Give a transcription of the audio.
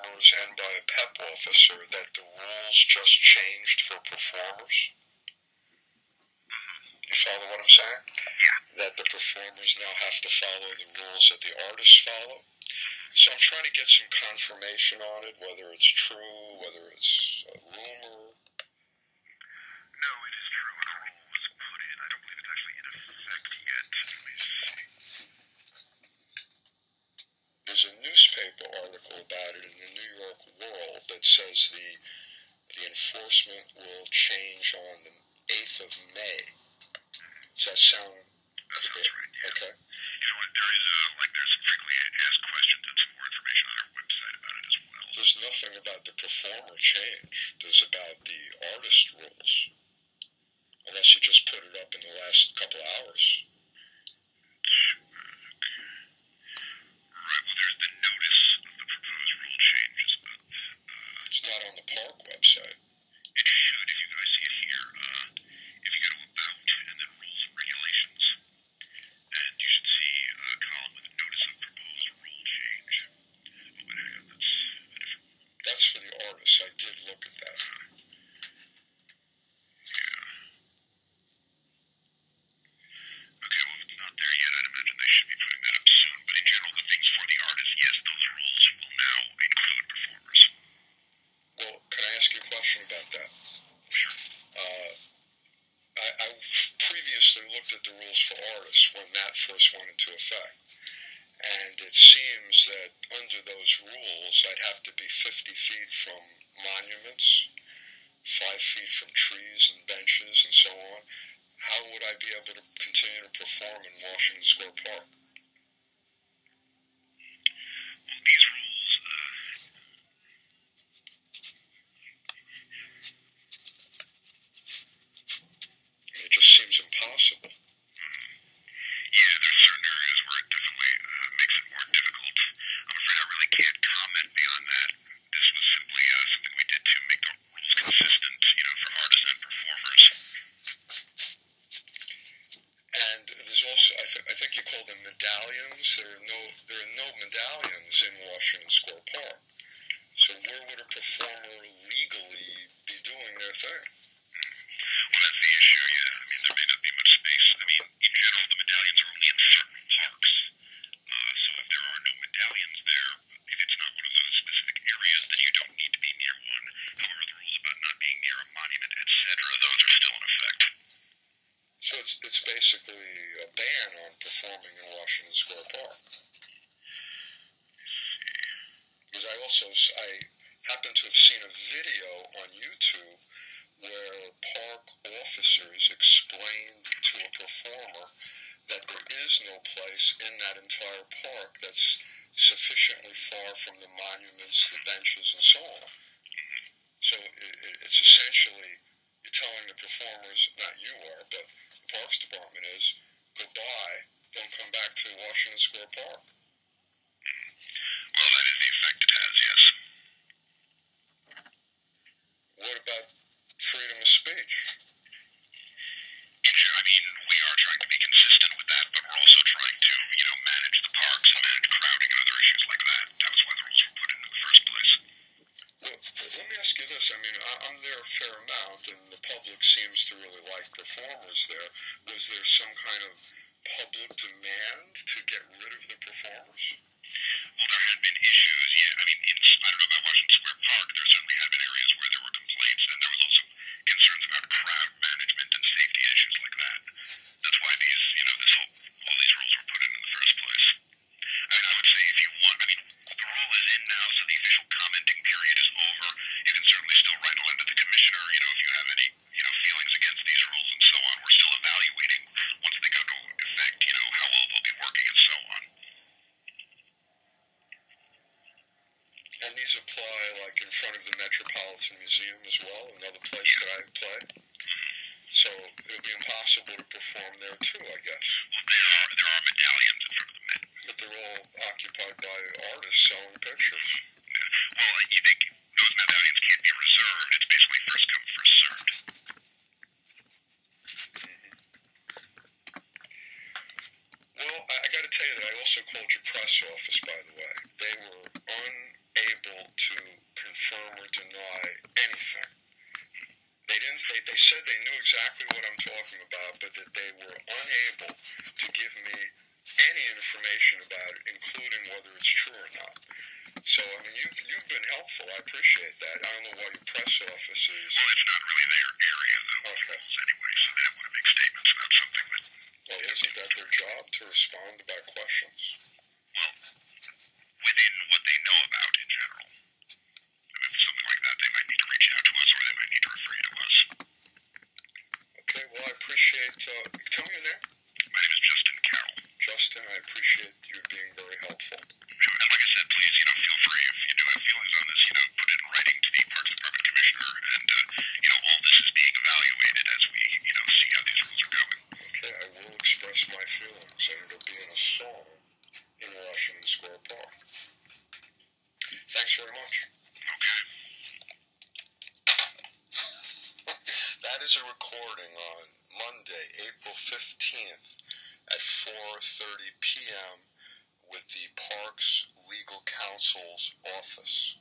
performers and by a PEP officer that the rules just changed for performers. You follow what I'm saying? Yeah. That the performers now have to follow the rules that the artists follow. So I'm trying to get some confirmation on it, whether it's true, whether it's a rumor. No, it is true. A rule was put in. I don't believe it's actually in effect yet. Let me see. There's a newspaper article about it in the New York World that says the enforcement will change on the 8th of May. Does that sound... That sounds right, yeah. Okay. You know what, there's frequently asked questions and some more information on our website about it as well. There's nothing about the performer change. There's about the artist rules. Unless you just put it up in the last couple hours. Right, well, there's the notice of the proposed rule changes, but... It's not on the park website. It should, if you guys see it here. If you go to About and then Rules and Regulations, and you should see a column with notice of proposed rule change. Oh, but hang on, that's a different... That's for the artists. I did look at that. Okay, well, if it's not there yet, I'd imagine they should be putting that up soon. But in general, the things for the artists, yes, those rules will now include performers. Well, can I ask you a question about that? Sure. I previously looked at the rules for artists when that first went into effect. And it seems that under those rules, I'd have to be 50 feet from monuments, 5 feet from trees and benches and so on. How would I be able to continue to perform in Washington Square Park? Well, these rules, It just seems impossible. yeah, there's certain areas where it definitely makes it more difficult. I'm afraid I really can't comment beyond that. This was simply something we did to make the rules consistent, for artists and performers. And there's also, I think you call them medallions. There are no medallions in Washington Square Park. So where would a performer legally be doing their thing? Well, that's the issue, yeah. I mean, there may not be much space. I mean, in general, the medallions are only in certain parks. So if there are no medallions there, if it's not one of those specific areas, then you don't need to be near one. However, the rules about not being near a monument, etc., those are still in effect. So it's basically a ban on performing in Washington Square Park. Because I happen to have seen a video on YouTube where park officers explained to a performer that there is no place in that entire park that's sufficiently far from the monuments, the benches, and so on. So it's essentially, you're telling the performers, not you are, but the Parks Department is, goodbye, don't come back to Washington Square Park. Well, that is the effect it has, yes. What about freedom of speech? I mean, we are trying to be consistent with that, but we're also trying to, manage the parks and manage crowding and other issues like that. That was why the rules were put in the first place. Well, let me ask you this. I mean, I'm there a fair amount, and the public seems to really like performers there. Was there some kind of public demand to get rid of the performers? Well, there had been issues, yeah. I mean, I don't know about Washington Square Park. There certainly had been areas where there were complaints, and there was also concerns about crowd management and safety issues like that. That's why these, all these rules were put in the first place. I mean, I would say if you want, the rule is in now, so the official commenting period is over. You can certainly still write a letter to the commissioner, if you have any, feelings against these rules and so on. We're still evaluating once they go into effect, how well they'll be working and so on. And these apply, like, in front of the Metropolitan Museum as well, another place that I play? So it'll be impossible to perform there, too, I guess. Well, there are medallions in front of the Met. But they're all occupied by artists selling pictures. Well, you think those medallions can't be reserved. It's basically first come, first served. Well, I got to tell you that I also called your press office, by the way. They were unable to exactly what I'm talking about, but that they were unable to give me any information about it, including whether it's true or not. So, I mean, you've been helpful. I appreciate that. I don't know why your press office is... Well, it's not really their area, though. Okay. Anyway, so they don't want to make statements about something that... Well, isn't that their job, to respond about questions? Well, within what they know about in general. I mean, for something like that, they might need to reach out to us, or they might need to refer you to us. Okay, well, I appreciate... tell me your name. My name is Justin Carroll. Justin, I appreciate you being very helpful. And like I said, please, feel free, if you do have feelings on this, put it in writing to the Parks Department Commissioner, and, all this is being evaluated as we, see how these rules are going. Okay, I will express my feelings, and it'll be in a song in Washington Square Park. Thanks very much. Okay. That is a recording on Monday, April 15th at 4:30 p.m. with the Parks Legal Counsel's office.